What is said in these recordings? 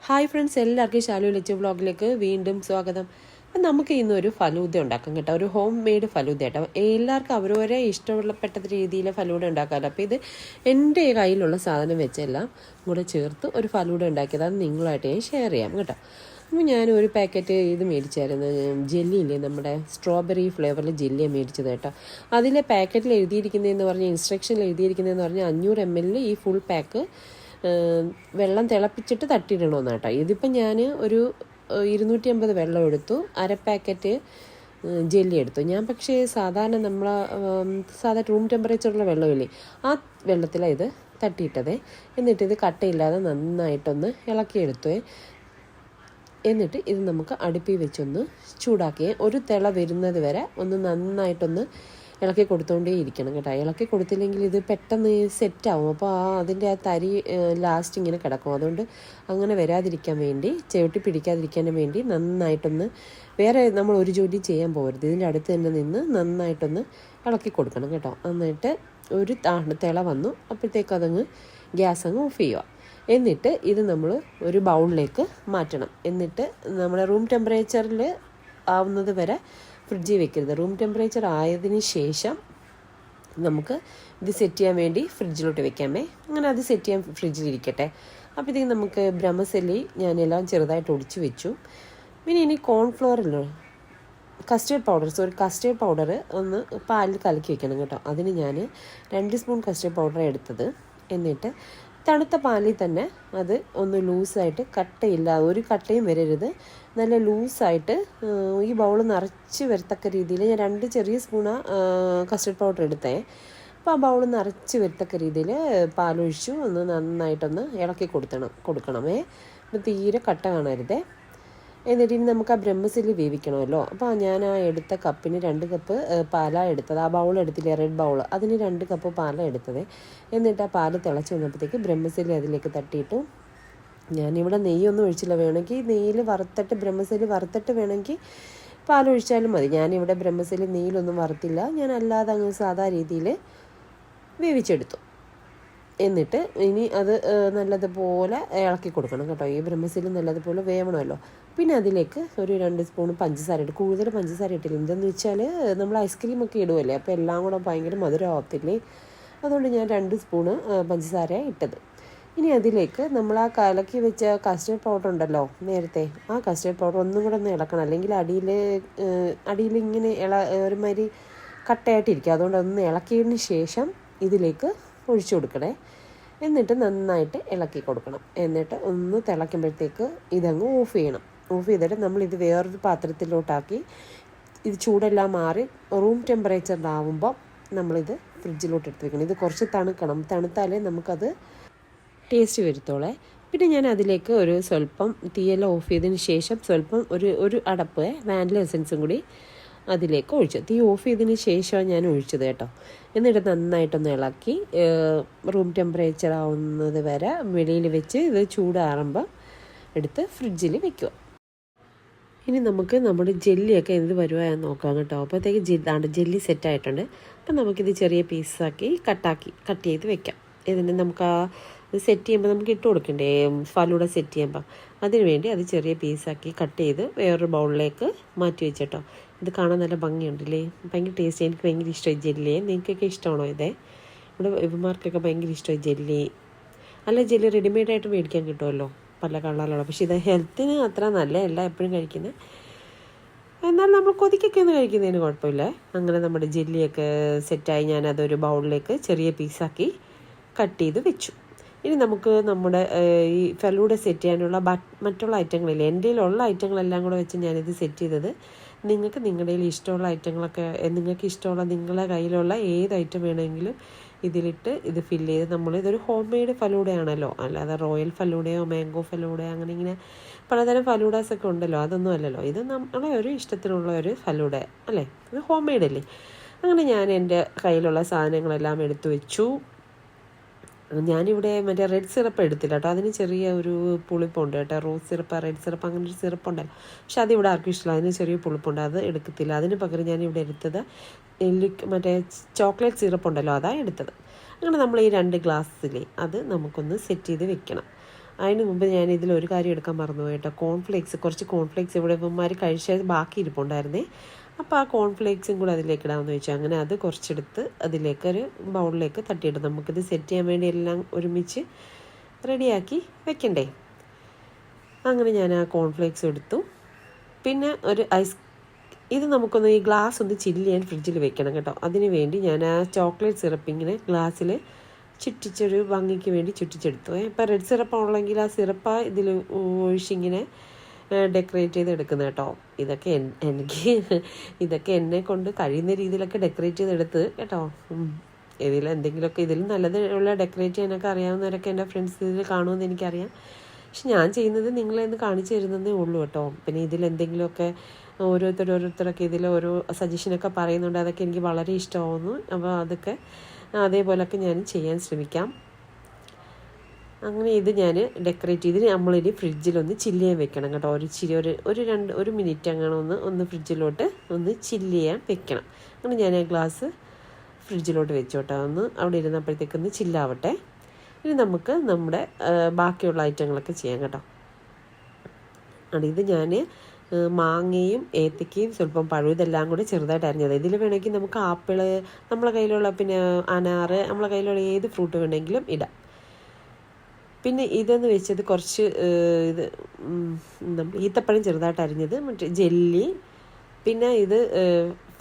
Hi friends, എല്ലാവർക്കും ശാലു ലച്ചു വ്ളോഗിലേക്ക് വീണ്ടും സ്വാഗതം. അപ്പം നമുക്ക് ഇന്നൊരു ഫലൂദ ഉണ്ടാക്കാം കേട്ടോ. ഒരു ഹോം മെയ്ഡ് ഫലൂദ കേട്ടോ. എല്ലാവർക്കും അവരവരെ ഇഷ്ടപ്പെട്ട രീതിയിൽ ഫലൂദ ഉണ്ടാക്കാമല്ലോ. അപ്പോൾ ഇത് എൻ്റെ കയ്യിലുള്ള സാധനം വെച്ചെല്ലാം കൂടെ ചേർത്ത് ഒരു ഫലൂദ ഉണ്ടാക്കിയത് അത് നിങ്ങളായിട്ട് ഞാൻ ഷെയർ ചെയ്യാം കേട്ടോ. അപ്പോൾ ഞാനൊരു പാക്കറ്റ് ഇത് മേടിച്ചായിരുന്നു, ജെല്ലിയില്ലേ, നമ്മുടെ സ്ട്രോബെറി ഫ്ലേവറിൽ ജെല്ലിയാണ് മേടിച്ചത് കേട്ടോ. അതിലെ പാക്കറ്റിൽ എഴുതിയിരിക്കുന്നതെന്ന് പറഞ്ഞാൽ, ഇൻസ്ട്രക്ഷനിൽ എഴുതിയിരിക്കുന്നതെന്ന് പറഞ്ഞാൽ 500 ml ഈ ഫുൾ പാക്ക് വെള്ളം തിളപ്പിച്ചിട്ട് തട്ടിയിടണമെന്ന് കേട്ടോ. ഇതിപ്പം ഞാൻ ഒരു 250 വെള്ളം എടുത്തു, അര പാക്കറ്റ് ജെല്ലി എടുത്തു. ഞാൻ പക്ഷേ സാധാരണ സാധാ റൂം ടെമ്പറേച്ചറുള്ള വെള്ളമില്ലേ, ആ വെള്ളത്തിലാണ് ഇത് തട്ടിയിട്ടത്. എന്നിട്ടിത് കട്ടയില്ലാതെ നന്നായിട്ടൊന്ന് ഇളക്കിയെടുത്തു. എന്നിട്ട് ഇത് നമുക്ക് അടുപ്പിൽ വെച്ചൊന്ന് ചൂടാക്കി ഒരു തിള വരുന്നത് വരെ ഒന്ന് നന്നായിട്ടൊന്ന് ഇളക്കി കൊടുത്തുകൊണ്ടേ ഇരിക്കണം കേട്ടോ. ഇളക്കി കൊടുത്തില്ലെങ്കിൽ ഇത് പെട്ടെന്ന് സെറ്റാവും. അപ്പോൾ അതിൻ്റെ ആ തരി ലാസ്റ്റ് ഇങ്ങനെ കിടക്കും. അതുകൊണ്ട് അങ്ങനെ വരാതിരിക്കാൻ വേണ്ടി, ചവിട്ടി പിടിക്കാതിരിക്കാൻ വേണ്ടി നന്നായിട്ടൊന്ന്, വേറെ നമ്മൾ ഒരു ജോലി ചെയ്യാൻ പോകരുത്, ഇതിൻ്റെ അടുത്ത് തന്നെ നിന്ന് നന്നായിട്ടൊന്ന് ഇളക്കി കൊടുക്കണം കേട്ടോ. എന്നിട്ട് ഒരു തിള വന്നു അപ്പോഴത്തേക്ക് അതങ്ങ് ഗ്യാസ് അങ്ങ് ഓഫ് ചെയ്യുക. എന്നിട്ട് ഇത് നമ്മൾ ഒരു ബൗളിലേക്ക് മാറ്റണം. എന്നിട്ട് നമ്മുടെ റൂം ടെമ്പറേച്ചറിൽ ആവുന്നത് വരെ ഫ്രിഡ്ജിൽ വെക്കരുത്. റൂം ടെമ്പറേച്ചർ ആയതിന് ശേഷം നമുക്ക് ഇത് സെറ്റ് ചെയ്യാൻ വേണ്ടി ഫ്രിഡ്ജിലോട്ട് വെക്കാമേ. അങ്ങനെ അത് സെറ്റ് ചെയ്യാൻ ഫ്രിഡ്ജിലിരിക്കട്ടെ. അപ്പോഴത്തേക്കും നമുക്ക് ബ്രഹ്മസല്ലി ഞാനെല്ലാം ചെറുതായിട്ട് ഒടിച്ച് വെച്ചു. പിന്നെ ഇനി കോൺഫ്ലോറിലോ കസ്റ്റേർഡ് പൗഡർ ഒന്ന് പാലിൽ കലക്കി വെക്കണം കേട്ടോ. അതിന് ഞാൻ 2 സ്പൂൺ കസ്റ്റേർഡ് പൗഡർ എടുത്തത്. എന്നിട്ട് തണുത്ത പാലിൽ തന്നെ അത് ഒന്ന് ലൂസായിട്ട്, കട്ടയില്ല, ഒരു കട്ടയും വരരുത്, നല്ല ലൂസായിട്ട് ഈ ബൗൾ നിറച്ച് വരത്തക്ക രീതിയിൽ ഞാൻ 2 ചെറിയ സ്പൂണ് കസ്റ്റർഡ് പൗഡർ എടുത്തേ. അപ്പോൾ ആ ബൗൾ നിറച്ച് വരത്തക്ക രീതിയിൽ പാലൊഴിച്ചു ഒന്ന് നന്നായിട്ടൊന്ന് ഇളക്കി കൊടുക്കണമേ. തീരെ കട്ട കാണരുതേ. എന്നിട്ട് ഇനി നമുക്ക് ആ ബ്രഹ്മസല്ലി വേവിക്കണമല്ലോ. അപ്പോൾ ഞാൻ ആ എടുത്ത കപ്പിന് 2 കപ്പ് പാലാണ് എടുത്തത്. ആ ബൗൾ എടുത്തില്ലേ, റെഡ് ബൗൾ, അതിന് 2 കപ്പ് പാലാണ് എടുത്തത്. എന്നിട്ട് ആ പാല് തിളച്ച് വന്നപ്പോഴത്തേക്ക് ബ്രഹ്മസല്ലി അതിലേക്ക് തട്ടിയിട്ടു. ഞാനിവിടെ നെയ്യൊന്നും ഒഴിച്ചില്ല. വേണമെങ്കിൽ നെയ്യിൽ ബ്രഹ്മസല്ലി വറുത്തിട്ട് വേണമെങ്കിൽ പാലൊഴിച്ചാലും മതി. ഞാനിവിടെ ബ്രഹ്മസല്ലി നെയ്യിലൊന്നും വറുത്തില്ല, ഞാൻ അല്ലാതെ അങ്ങ് സാധാ രീതിയിൽ വേവിച്ചെടുത്തു. എന്നിട്ട് ഇനി അത് നല്ലതുപോലെ ഇളക്കി കൊടുക്കണം കേട്ടോ. ഈ ബ്രഹ്മസല്ലി നല്ലതുപോലെ വേവണമല്ലോ. പിന്നെ അതിലേക്ക് ഒരു 2 സ്പൂൺ പഞ്ചസാര ഇട്ട്, കൂടുതൽ പഞ്ചസാര ഇട്ടില്ല. എന്തെന്ന് വെച്ചാൽ നമ്മൾ ഐസ്ക്രീമൊക്കെ ഇടുമല്ലേ, അപ്പോൾ എല്ലാം കൂടെ ഭയങ്കര മധുരമാകത്തില്ലേ. അതുകൊണ്ട് ഞാൻ 2 സ്പൂണ് പഞ്ചസാര ഇട്ടത്. ഇനി അതിലേക്ക് നമ്മൾ ആ കലക്കി വെച്ച കസ്റ്റേർഡ് പൗഡർ ഉണ്ടല്ലോ നേരത്തെ, ആ കസ്റ്റേർഡ് പൗഡർ ഒന്നും കൂടെ ഒന്ന് ഇളക്കണം. അല്ലെങ്കിൽ അടിയിൽ ഇങ്ങനെ ഒരുമാതിരി കട്ടയായിട്ടിരിക്കും. അതുകൊണ്ട് ഒന്ന് ഇളക്കിയതിന് ശേഷം ഇതിലേക്ക് ഒഴിച്ചു കൊടുക്കണേ. എന്നിട്ട് നന്നായിട്ട് ഇളക്കി കൊടുക്കണം. എന്നിട്ട് ഒന്ന് തിളയ്ക്കുമ്പോഴത്തേക്ക് ഇതങ്ങ് ഓഫ് ചെയ്യണം. ഓഫ് ചെയ്തിട്ട് നമ്മളിത് വേറൊരു പാത്രത്തിലോട്ടാക്കി, ഇത് ചൂടെല്ലാം മാറി റൂം ടെമ്പറേച്ചറിലാവുമ്പോൾ നമ്മളിത് ഫ്രിഡ്ജിലോട്ട് എടുത്ത് വെക്കണം. ഇത് കുറച്ച് തണുക്കണം, തണുത്താലേ നമുക്കത് ടേസ്റ്റ് വരുത്തോളേ. പിന്നെ ഞാൻ അതിലേക്ക് ഒരു സ്വല്പം തീയെല്ലാം ഓഫ് ചെയ്തതിന് ശേഷം സ്വല്പം ഒരു അടപ്പ് വാനില എസൻസും കൂടി അതിലേക്ക് ഒഴിച്ചു. തീ ഓഫ് ചെയ്തതിന് ശേഷമാണ് ഞാൻ ഒഴിച്ചത് കേട്ടോ. എന്നിട്ട് നന്നായിട്ടൊന്ന് ഇളക്കി റൂം ടെമ്പറേച്ചർ ആവുന്നത് വരെ വെളിയിൽ വെച്ച് ഇത് ചൂടാറുമ്പോൾ എടുത്ത് ഫ്രിഡ്ജിൽ വെക്കുക. ഇനി നമുക്ക് നമ്മുടെ ജെല്ലിയൊക്കെ എന്ത് വരുവാന്ന് നോക്കാം കേട്ടോ. അപ്പോഴത്തേക്ക് ജെല്ലി സെറ്റായിട്ടുണ്ട്. അപ്പം നമുക്കിത് ചെറിയ പീസാക്കി കട്ട് ചെയ്ത് വെക്കാം. ഇതിന് നമുക്ക് സെറ്റ് ചെയ്യുമ്പോൾ നമുക്ക് ഇട്ട് കൊടുക്കണ്ടേ, ഫലൂഡ സെറ്റ് ചെയ്യുമ്പോൾ, അതിന് വേണ്ടി അത് ചെറിയ പീസാക്കി കട്ട് ചെയ്ത് വേറൊരു ബൗളിലേക്ക് മാറ്റി വെച്ചിട്ടോ. ഇത് കാണാൻ നല്ല ഭംഗിയുണ്ടല്ലേ, ഭയങ്കര ടേസ്റ്റ്. എനിക്ക് ഭയങ്കര ഇഷ്ടമായി ജെല്ലി. നിങ്ങൾക്കൊക്കെ ഇഷ്ടമാണോ ഇതേ? ഇവിടെ ഇവന്മാർക്കൊക്കെ ഭയങ്കര ഇഷ്ടമായി ജെല്ലി. അല്ല, ജെല്ലി റെഡിമെയ്ഡായിട്ട് മേടിക്കാൻ കിട്ടുമല്ലോ പല കളറിലുള്ള. പക്ഷേ ഇത് ഹെൽത്തിന് അത്ര നല്ലതല്ല എപ്പോഴും കഴിക്കുന്നത്. എന്നാൽ നമ്മൾ കൊതിക്കൊക്കെ ഒന്ന് കഴിക്കുന്നതിന് കുഴപ്പമില്ല. അങ്ങനെ നമ്മുടെ ജെല്ലിയൊക്കെ സെറ്റായി ഞാനതൊരു ബൗളിലേക്ക് ചെറിയ പീസാക്കി കട്ട് ചെയ്ത് വെച്ചു. ഇനി നമുക്ക് നമ്മുടെ ഈ ഫലൂഡ സെറ്റ് ചെയ്യാനുള്ള മറ്റുള്ള ഐറ്റങ്ങളില്ലേ, എൻ്റെ കയ്യിലുള്ള ഐറ്റങ്ങളെല്ലാം കൂടെ വെച്ച് ഞാനിത് സെറ്റ് ചെയ്തത്. നിങ്ങൾക്ക് നിങ്ങളുടെ കയ്യിൽ ഇഷ്ടമുള്ള ഐറ്റങ്ങളൊക്കെ, നിങ്ങൾക്ക് ഇഷ്ടമുള്ള നിങ്ങളുടെ കയ്യിലുള്ള ഏത് ഐറ്റം വേണമെങ്കിലും ഇതിലിട്ട് ഇത് ഫില്ല് ചെയ്ത്, ഇതൊരു ഹോം മെയ്ഡ് ഫലൂഡയാണല്ലോ, അല്ലാതെ റോയൽ ഫലൂഡയോ മാംഗോ ഫലൂഡയോ അങ്ങനെ ഇങ്ങനെ പലതരം ഫലൂഡാസൊക്കെ ഉണ്ടല്ലോ, അതൊന്നും അല്ലല്ലോ. ഇത് നമ്മളെ ഒരു ഇഷ്ടത്തിനുള്ള ഒരു ഫലൂഡ അല്ലേ, ഇത് ഹോം മെയ്ഡ് അല്ലേ. അങ്ങനെ ഞാൻ എൻ്റെ കയ്യിലുള്ള സാധനങ്ങളെല്ലാം എടുത്തു വെച്ചു. ഞാനിവിടെ മറ്റേ റെഡ് സിറപ്പ് എടുത്തില്ല കേട്ടോ. അതിന് ചെറിയ ഒരു പുളിപ്പുണ്ട് കേട്ടോ. റോസ് സിറപ്പ്, റെഡ് സിറപ്പ്, അങ്ങനെ ഒരു സിറപ്പുണ്ടല്ലോ. പക്ഷെ അതിവിടെ ആർക്കും ഇഷ്ടമില്ല, അതിന് ചെറിയ പുളിപ്പുണ്ട്, അത് എടുക്കത്തില്ല. അതിന് പകരം ഞാനിവിടെ എടുത്തത് മറ്റേ ചോക്ലേറ്റ് സിറപ്പ് ഉണ്ടല്ലോ, അതാണ് എടുത്തത്. അങ്ങനെ നമ്മൾ ഈ 2 ഗ്ലാസ്സിലെ അത് നമുക്കൊന്ന് സെറ്റ് ചെയ്ത് വെക്കണം. അതിന് മുമ്പ് ഞാൻ ഇതിലൊരു കാര്യം എടുക്കാൻ മറന്നുപോയി കേട്ടോ. കുറച്ച് കോൺഫ്ലേക്സ് ഇവിടെ ഇവന്മാർ കഴിച്ചത് ബാക്കി ഇരിപ്പുണ്ടായിരുന്നേ. അപ്പോൾ ആ കോൺഫ്ലേക്സും കൂടെ അതിലേക്ക് ഇടാമെന്ന് വെച്ചു. അങ്ങനെ അത് കുറച്ചെടുത്ത് അതിലേക്കൊരു ബൗളിലേക്ക് തട്ടിയിട്ട് നമുക്കിത് സെറ്റ് ചെയ്യാൻ വേണ്ടി എല്ലാം ഒരുമിച്ച് റെഡിയാക്കി വെക്കണ്ടേ. അങ്ങനെ ഞാൻ ആ കോൺഫ്ലേക്സ് എടുത്തു. പിന്നെ ഒരു ഇത് നമുക്കൊന്ന് ഈ ഗ്ലാസ് ഒന്ന് ചില്ല് ചെയ്യാൻ ഫ്രിഡ്ജിൽ വെക്കണം കേട്ടോ. അതിന് വേണ്ടി ഞാൻ ആ ചോക്ലേറ്റ് സിറപ്പ് ഇങ്ങനെ ഗ്ലാസ്സിൽ ചുറ്റിച്ചൊരു ഭംഗിക്ക് വേണ്ടി ചുറ്റിച്ചെടുത്തു. ഇപ്പോൾ റെഡ് സിറപ്പ് ഉള്ളെങ്കിൽ ആ സിറപ്പ് ഇതിൽ ഒഴിച്ചിങ്ങനെ ഡെക്കറേറ്റ് ചെയ്ത് എടുക്കുന്നത് കേട്ടോ. ഇതൊക്കെ എന്നെ കൊണ്ട് കഴിയുന്ന രീതിയിലൊക്കെ ഡെക്കറേറ്റ് ചെയ്തെടുത്ത് കേട്ടോ. എന്തെങ്കിലുമൊക്കെ ഇതിൽ നല്ലത് ഉള്ള ഡെക്കറേറ്റ് ചെയ്യാനൊക്കെ അറിയാവുന്നവരൊക്കെ എൻ്റെ ഫ്രണ്ട്സ് ഇതിൽ കാണുമെന്ന് എനിക്കറിയാം. പക്ഷെ ഞാൻ ചെയ്യുന്നത് നിങ്ങളെ ഒന്ന് കാണിച്ചു തരുന്നതേ ഉള്ളൂ കേട്ടോ. പിന്നെ ഇതിലെന്തെങ്കിലുമൊക്കെ ഓരോരുത്തരൊക്കെ ഇതിൽ ഓരോ സജഷനൊക്കെ പറയുന്നുണ്ട്. അതൊക്കെ എനിക്ക് വളരെ ഇഷ്ടമാവുന്നു. അപ്പോൾ അതൊക്കെ അതേപോലൊക്കെ ഞാൻ ചെയ്യാൻ ശ്രമിക്കാം. അങ്ങനെ ഇത് ഞാൻ ഡെക്കറേറ്റ് ചെയ്ത് നമ്മളിനി ഫ്രിഡ്ജിലൊന്ന് ചില്ല് ചെയ്യാൻ വെക്കണം കേട്ടോ. ഒരു മിനിറ്റ് അങ്ങനെ ഒന്ന് ഫ്രിഡ്ജിലോട്ട് ഒന്ന് ചില്ല് ചെയ്യാൻ വെക്കണം. അങ്ങനെ ഞാൻ ആ ഗ്ലാസ് ഫ്രിഡ്ജിലോട്ട് വെച്ചോട്ടെ. അവിടെ ഇരുന്നപ്പോഴത്തേക്കൊന്ന് ചില്ലാവട്ടെ. ഇനി നമുക്ക് നമ്മുടെ ബാക്കിയുള്ള ഐറ്റങ്ങളൊക്കെ ചെയ്യാം കേട്ടോ. ഇത് ഞാൻ മാങ്ങയും ഏത്തക്കയും സ്വല്പം പഴവും ഇതെല്ലാം കൂടി ചെറുതായിട്ട് അരിഞ്ഞത്. ഇതിൽ വേണമെങ്കിൽ നമുക്ക് ആപ്പിള്, നമ്മളെ കയ്യിലുള്ള പിന്നെ അനാറ്, നമ്മളെ കയ്യിലുള്ള ഏത് ഫ്രൂട്ട് വേണമെങ്കിലും ഇടാം. പിന്നെ ഇതെന്ന് വെച്ചത് കുറച്ച് ഈത്തപ്പഴം ചെറുതായിട്ട് അരിഞ്ഞത്, മറ്റേ ജെല്ലി, പിന്നെ ഇത്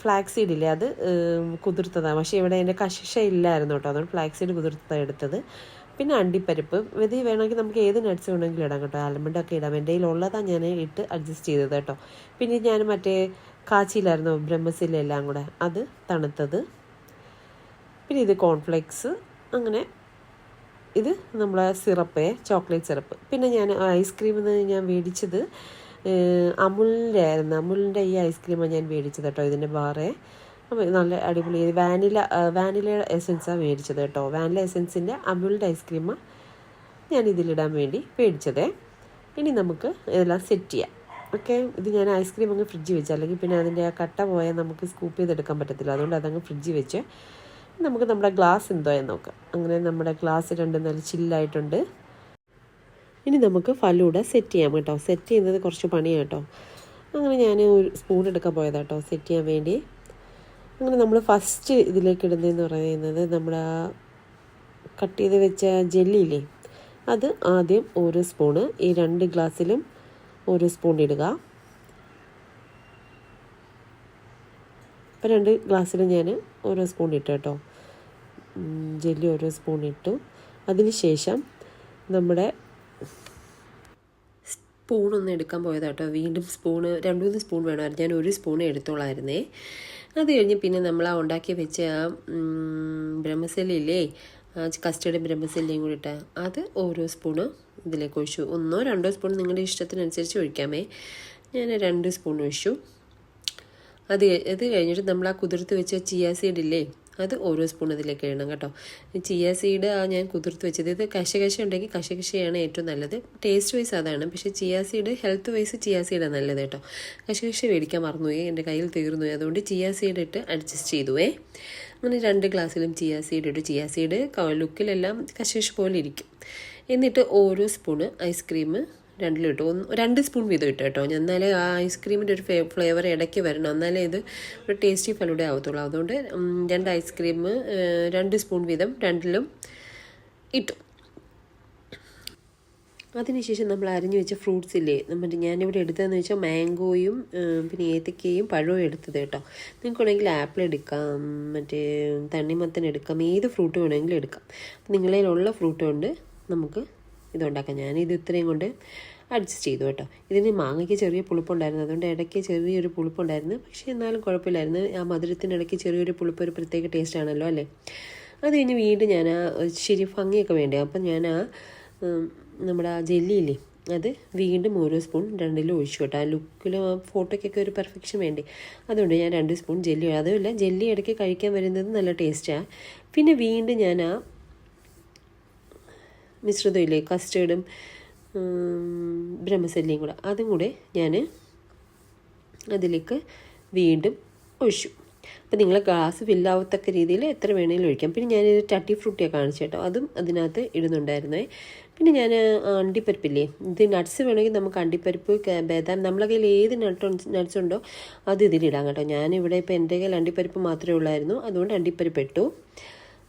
ഫ്ലാക്സ് സീഡ് ഇല്ലേ, അത് കുതിർത്തതാണ്. പക്ഷേ ഇവിടെ എൻ്റെ കശിഷ ഇല്ലായിരുന്നു കേട്ടോ, അതുകൊണ്ട് ഫ്ലാക്സ് സീഡ് കുതിർത്തതാണ് എടുത്തത്. പിന്നെ അണ്ടിപ്പരിപ്പ്, ഇത് വേണമെങ്കിൽ നമുക്ക് ഏത് നട്ട്സ് വേണമെങ്കിലും ഇടാം കേട്ടോ. ആൽമണ്ടൊക്കെ ഇടാം. എൻ്റെ കയ്യിലുള്ളതാണ് ഞാൻ ഇട്ട് അഡ്ജസ്റ്റ് ചെയ്തത് കേട്ടോ. പിന്നെ ഞാൻ മറ്റേ കാച്ചിയിലായിരുന്നു ബ്രഹ്മസില്ല എല്ലാം കൂടെ, അത് തണുത്തത്. പിന്നെ ഇത് കോൺഫ്ലെക്സ്. അങ്ങനെ ഇത് നമ്മളെ ചോക്ലേറ്റ് സിറപ്പ്. പിന്നെ ഞാൻ ഐസ്ക്രീമിൽ നിന്ന് ഞാൻ മേടിച്ചത് അമുലിൻ്റെ ഈ ഐസ്ക്രീമാണ് ഞാൻ മേടിച്ചത് കേട്ടോ. ഇതിൻ്റെ ബാറേ നല്ല അടിപൊളി വാനില എസൻസാണ് മേടിച്ചത് കേട്ടോ. വാനില എസൻസിൻ്റെ അമുലിൻ്റെ ഐസ്ക്രീമാണ് ഞാൻ ഇതിലിടാൻ വേണ്ടി മേടിച്ചത്. ഇനി നമുക്ക് ഇതെല്ലാം സെറ്റ് ചെയ്യാം. ഓക്കെ, ഇത് ഞാൻ ഐസ്ക്രീം അങ്ങ് ഫ്രിഡ്ജിൽ വെച്ച്, അല്ലെങ്കിൽ പിന്നെ അതിൻ്റെ ആ കട്ട പോയാൽ നമുക്ക് സ്കൂപ്പ് ചെയ്തെടുക്കാൻ പറ്റത്തില്ല. അതുകൊണ്ട് അതങ്ങ് ഫ്രിഡ്ജിൽ വെച്ച് നമുക്ക് നമ്മുടെ ഗ്ലാസ് എന്തോ എന്ന് നോക്കാം. അങ്ങനെ നമ്മുടെ ഗ്ലാസ് രണ്ടും നല്ല ചില്ലായിട്ടുണ്ട്. ഇനി നമുക്ക് ഫലൂഡ സെറ്റ് ചെയ്യാം കേട്ടോ. സെറ്റ് ചെയ്യുന്നത് കുറച്ച് പണിയാണ് കേട്ടോ. അങ്ങനെ ഞാൻ ഒരു സ്പൂൺ എടുക്കാൻ പോയതാണ് കേട്ടോ സെറ്റ് ചെയ്യാൻ വേണ്ടി. അങ്ങനെ നമ്മൾ ഫസ്റ്റ് ഇതിലേക്ക് ഇടുന്നതെന്ന് പറയുന്നത് നമ്മുടെ കട്ട് ചെയ്ത് വെച്ച ജെല്ലിയില്ലേ, അത് ആദ്യം ഓരോ സ്പൂണ് ഈ 2 ഗ്ലാസ്സിലും ഓരോ സ്പൂൺ ഇടുക. അപ്പോൾ 2 ഗ്ലാസ്സിലും ഞാൻ ഓരോ സ്പൂൺ ഇട്ടു കേട്ടോ. ജെല്ലി ഓരോ സ്പൂൺ ഇട്ടു. അതിനുശേഷം നമ്മുടെ സ്പൂണൊന്ന് എടുക്കാൻ പോയതാണ് കേട്ടോ. വീണ്ടും 2-3 സ്പൂൺ വേണമായിരുന്നു. ഞാൻ 1 സ്പൂൺ എടുത്തോളായിരുന്നേ. അത് കഴിഞ്ഞ് പിന്നെ നമ്മൾ ആ ഉണ്ടാക്കി വെച്ച ആ ബ്രഹ്മസല്ലില്ലേ, കസ്റ്റേർഡ് ബ്രഹ്മസല്ലിയും കൂടി ഇട്ടാൽ അത് ഓരോ സ്പൂണ് ഇതിലേക്ക് ഒഴിച്ചു. 1-2 സ്പൂൺ നിങ്ങളുടെ ഇഷ്ടത്തിനനുസരിച്ച് ഒഴിക്കാമേ. ഞാൻ 2 സ്പൂൺ ഒഴിച്ചു. അത് കഴിഞ്ഞിട്ട് നമ്മൾ ആ കുതിർത്ത് വെച്ച ചിയ സീഡ് ഇല്ലേ, അത് ഓരോ സ്പൂൺ അതിലേക്ക് ഇടണം കേട്ടോ. ചിയ സീഡ് ഞാൻ കുതിർത്ത് വെച്ചത്, ഇത് കശകശ ഉണ്ടെങ്കിൽ കശകശയാണ് ഏറ്റവും നല്ലത്. ടേസ്റ്റ് വൈസ് അതാണ്, പക്ഷേ chia seed health wise chia സീഡാണ് നല്ലത് കേട്ടോ. കശകശ മേടിക്കാൻ മറന്നുപോയി, എൻ്റെ കയ്യിൽ തീർന്നു, അതുകൊണ്ട് ചിയ സീഡ് ഇട്ട് അഡ്ജസ്റ്റ് ചെയ്തുവേ. അങ്ങനെ 2 ഗ്ലാസ്സിലും ചിയ സീഡ് ഇട്ടു. ചിയ സീഡ് ലുക്കിലെല്ലാം കശകശ പോലെ ഇരിക്കും. എന്നിട്ട് ഓരോ സ്പൂണ് ഐസ്ക്രീം 2 ഇട്ടു. 2 സ്പൂൺ വീതം ഇട്ടു കേട്ടോ. എന്നാലേ ആ ഐസ്ക്രീമിൻ്റെ ഒരു ഫ്ലേവർ ഇടയ്ക്ക് വരണം, എന്നാലേ ഇത് ഒരു ടേസ്റ്റി ഫലൂഡ ആവത്തുള്ളൂ. അതുകൊണ്ട് 2 ഐസ്ക്രീം 2 സ്പൂൺ വീതം 2ലും ഇട്ടു. അതിനുശേഷം നമ്മൾ അരിഞ്ഞു വെച്ച ഫ്രൂട്ട്സ് ഇല്ലേ, ഞാനിവിടെ എടുത്തതെന്ന് വെച്ചാൽ മാംഗോയും പിന്നെ ഏത്തക്കയും പഴവും എടുത്തത് കേട്ടോ. നിങ്ങൾക്ക് വേണമെങ്കിൽ ആപ്പിൾ എടുക്കാം, മറ്റേ തണ്ണിമത്തൻ എടുക്കാം, ഏത് ഫ്രൂട്ട് വേണമെങ്കിലും എടുക്കാം. നിങ്ങളതിലുള്ള ഫ്രൂട്ട് കൊണ്ട് നമുക്ക് ഇതുണ്ടാക്കാം. ഞാനിത് ഇത്രയും കൊണ്ട് അഡ്ജസ്റ്റ് ചെയ്തു കേട്ടോ. ഇതിന് മാങ്ങയ്ക്ക് ചെറിയ പുളിപ്പുണ്ടായിരുന്നു, അതുകൊണ്ട് ഇടയ്ക്ക് ചെറിയൊരു പുളിപ്പുണ്ടായിരുന്നു. പക്ഷേ എന്നാലും കുഴപ്പമില്ലായിരുന്നു. ആ മധുരത്തിൻ്റെ ഇടയ്ക്ക് ചെറിയൊരു പുളിപ്പ് ഒരു പ്രത്യേക ടേസ്റ്റ് ആണല്ലോ അല്ലേ. അത് കഴിഞ്ഞ് വീണ്ടും ഞാൻ ശരി ഭംഗിയൊക്കെ വേണ്ടേ, അപ്പം ഞാൻ നമ്മുടെ ആ ജെല്ലിയില്ലേ, അത് വീണ്ടും ഓരോ സ്പൂൺ 2ലും ഒഴിച്ചു കേട്ടോ. ആ ലുക്കിലും ആ ഫോട്ടോയ്ക്കൊക്കെ ഒരു പെർഫെക്ഷൻ വേണ്ടേ, അതുകൊണ്ട് ഞാൻ 2 സ്പൂൺ ജെല്ലി. അതുമില്ല, ജെല്ലി ഇടയ്ക്ക് കഴിക്കാൻ വരുന്നത് നല്ല ടേസ്റ്റാണ്. പിന്നെ വീണ്ടും ഞാൻ ആ മിശ്രിതമില്ലേ, കസ്റ്റേർഡും ബ്രഹ്മസല്ലിയും കൂടെ, അതും കൂടെ ഞാൻ അതിലേക്ക് വീണ്ടും ഒഴിച്ചു. അപ്പോൾ നിങ്ങൾ ഗ്ലാസ് ഫില്ലാവത്തക്ക രീതിയിൽ എത്ര വേണമെങ്കിലും ഒഴിക്കാം. പിന്നെ ഞാനൊരു ടട്ടി ഫ്രൂട്ടിയാണ് കാണിച്ചു കേട്ടോ, അതും അതിനകത്ത് ഇടുന്നുണ്ടായിരുന്നേ. പിന്നെ ഞാൻ അണ്ടിപ്പരിപ്പില്ലേ, ഇത് നട്ട്സ് വേണമെങ്കിൽ നമുക്ക് അണ്ടിപ്പരിപ്പ്, ബദാം, നമ്മളെ കയ്യിൽ ഏത് നട്ട്സ് ഉണ്ടോ അത് ഇതിലിടാം കേട്ടോ. ഞാനിവിടെ ഇപ്പോൾ എൻ്റെ കയ്യിൽ അണ്ടിപ്പരിപ്പ് മാത്രമേ ഉള്ളായിരുന്നു, അതുകൊണ്ട് അണ്ടിപ്പരിപ്പ് ഇട്ടു.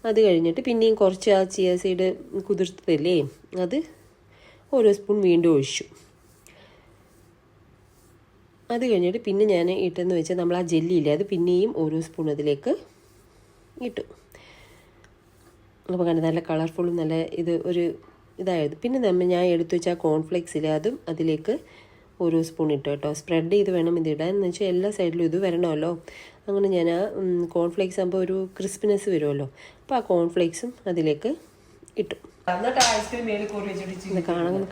അത് കഴിഞ്ഞിട്ട് പിന്നെയും കുറച്ച് ആ ചിയ സീഡ് കുതിർത്തതല്ലേ, അത് ഓരോ സ്പൂൺ വീണ്ടും ഒഴിച്ചു. അത് കഴിഞ്ഞിട്ട് പിന്നെ ഞാൻ ഇട്ടെന്ന് വെച്ചാൽ നമ്മൾ ആ ജെല്ലിയില്ലേ, അത് പിന്നെയും ഓരോ സ്പൂൺ അതിലേക്ക് ഇട്ടു. അപ്പോൾ കണ്ട് നല്ല കളർഫുള്ളും നല്ല ഒരു ഇതായത്. പിന്നെ ഞാൻ എടുത്തു വെച്ചാൽ കോൺഫ്ലെക്സില്ലേ, അതും അതിലേക്ക് ഓരോ സ്പൂൺ ഇട്ടു കേട്ടോ. സ്പ്രെഡ് ചെയ്ത് വേണം ഇത് ഇടാൻ, എന്ന് വെച്ചാൽ എല്ലാ സൈഡിലും ഇത് വരണമല്ലോ. അങ്ങനെ ഞാൻ ആ കോൺഫ്ലെക്സ് ആകുമ്പോൾ ഒരു ക്രിസ്പിനെസ് വരുമല്ലോ, അപ്പോൾ ആ കോൺഫ്ലെക്സും അതിലേക്ക് ഇട്ടു.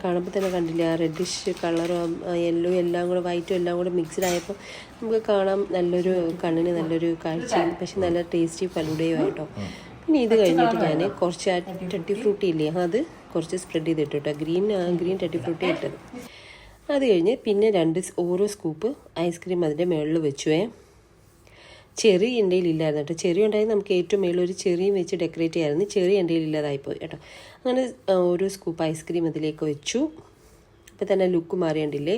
കാണുമ്പോൾ തന്നെ കണ്ടില്ല, ആ റെഡിഷ് കളറും യെല്ലോ എല്ലാം കൂടെ വൈറ്റും എല്ലാം കൂടെ മിക്സ്ഡ് ആയപ്പോൾ നമുക്ക് കാണാം നല്ലൊരു കണ്ണിന് നല്ലൊരു കാഴ്ചയും, പക്ഷെ നല്ല ടേസ്റ്റി ഫലൂഡയും ആയിട്ടോ. പിന്നെ ഇത് കഴിഞ്ഞിട്ട് ഞാൻ കുറച്ച് ടട്ടി ഫ്രൂട്ടി ഇല്ലേ, അത് കുറച്ച് സ്പ്രെഡ് ചെയ്തിട്ടു കേട്ടോ, ഗ്രീൻ ടട്ടി ഫ്രൂട്ടി ഇട്ടത്. അത് കഴിഞ്ഞ് പിന്നെ ഓരോ സ്കൂപ്പ് ഐസ്ക്രീം അതിൻ്റെ മുകളിൽ വെച്ചുവേ. ചെറി എൻ്റെ ഇല്ലായിരുന്നു കേട്ടോ, ചെറി ഉണ്ടായി നമുക്ക് ഏറ്റവും മേളിൽ ഒരു ചെറിയും വെച്ച് ഡെക്കറേറ്റ് ചെയ്യാമായിരുന്നു, ചെറി എൻ്റെ ഇല്ലാതായിപ്പോയി കേട്ടോ. അങ്ങനെ ഓരോ സ്കൂപ്പ് ഐസ്ക്രീം അതിലേക്ക് വെച്ചു. അപ്പോൾ തന്നെ ലുക്ക് മാറിയണ്ടില്ലേ.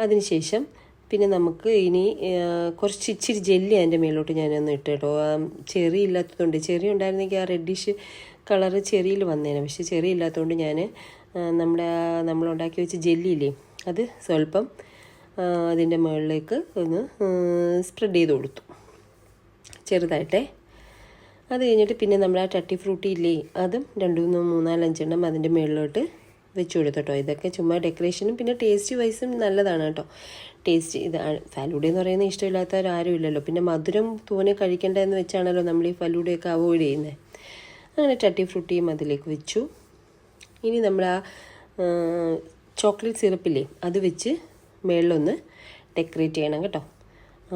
അതിനുശേഷം പിന്നെ നമുക്ക് ഇനി കുറച്ച് ഇച്ചിരി ജെല്ലി അതിൻ്റെ മേലോട്ട് ഞാനൊന്ന് ഇട്ട് കേട്ടോ. ചെറി ഇല്ലാത്തതുകൊണ്ട്, ചെറി ഉണ്ടായിരുന്നെങ്കിൽ ആ റെഡിഷ് കളറ് ചെറിയിൽ വന്നേനെ, പക്ഷേ ചെറി ഇല്ലാത്തതുകൊണ്ട് ഞാൻ നമ്മളുണ്ടാക്കി വെച്ച ജെല്ലിയില്ലേ, അത് സ്വല്പം അതിൻ്റെ മുകളിലേക്ക് ഒന്ന് സ്പ്രെഡ് ചെയ്ത് കൊടുത്തു ചെറുതായിട്ടേ. അത് കഴിഞ്ഞിട്ട് പിന്നെ നമ്മൾ ആ ടട്ടി ഫ്രൂട്ടി ഇല്ലേ, അതും 2, 3, 4, 5 എണ്ണം അതിൻ്റെ മുകളിലോട്ട് വെച്ച് കൊടുത്തു കേട്ടോ. ഇതൊക്കെ ചുമ്മാ ഡെക്കറേഷനും പിന്നെ ടേസ്റ്റ് വൈസും നല്ലതാണ് കേട്ടോ. ടേസ്റ്റ് ഇത് ഫലൂഡ എന്ന് പറയുന്നത് ഇഷ്ടമില്ലാത്തവരാരും ഇല്ലല്ലോ, പിന്നെ മധുരം തോനെ കഴിക്കേണ്ടതെന്ന് വെച്ചാണല്ലോ നമ്മൾ ഈ ഫലൂഡയൊക്കെ അവോയ്ഡ് ചെയ്യുന്നത്. അങ്ങനെ ടട്ടി ഫ്രൂട്ടിയും അതിലേക്ക് വെച്ചു. ഇനി നമ്മൾ ആ ചോക്ലേറ്റ് സിറപ്പില്ലേ, അത് വെച്ച് മുകളിലൊന്ന് ഡെക്കറേറ്റ് ചെയ്യണം കേട്ടോ.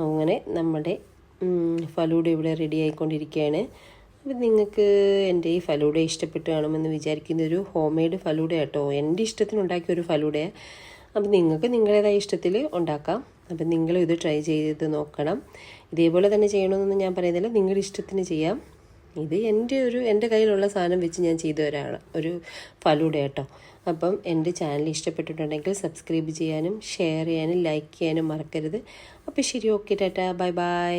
അങ്ങനെ നമ്മുടെ ഫലൂഡ ഇവിടെ റെഡി ആയിക്കൊണ്ടിരിക്കുകയാണ്. അപ്പം നിങ്ങൾക്ക് എൻ്റെ ഈ ഫലൂഡ ഇഷ്ടപ്പെട്ട് കാണുമെന്ന് വിചാരിക്കുന്ന ഒരു ഹോം മെയ്ഡ് ഫലൂഡ കേട്ടോ, എൻ്റെ ഇഷ്ടത്തിന് ഉണ്ടാക്കിയ ഒരു ഫലൂഡയാണ്. അപ്പം നിങ്ങൾക്ക് നിങ്ങളുടേതായ ഇഷ്ടത്തിൽ ഉണ്ടാക്കാം. അപ്പം നിങ്ങളും ഇത് ട്രൈ ചെയ്ത് നോക്കണം. ഇതേപോലെ തന്നെ ചെയ്യണമെന്നൊന്നും ഞാൻ പറയുന്നില്ല, നിങ്ങളുടെ ഇഷ്ടത്തിന് ചെയ്യാം. ഇത് എൻ്റെ കയ്യിലുള്ള സാധനം വെച്ച് ഞാൻ ചെയ്ത ഒരു ഫലൂഡ കേട്ടോ. അപ്പം എൻ്റെ ചാനൽ ഇഷ്ടപ്പെട്ടിട്ടുണ്ടെങ്കിൽ സബ്സ്ക്രൈബ് ചെയ്യാനും ഷെയർ ചെയ്യാനും ലൈക്ക് ചെയ്യാനും മറക്കരുത്. അപ്പോൾ ശരി, ഓക്കെ, ടാറ്റാ, ബൈ ബൈ.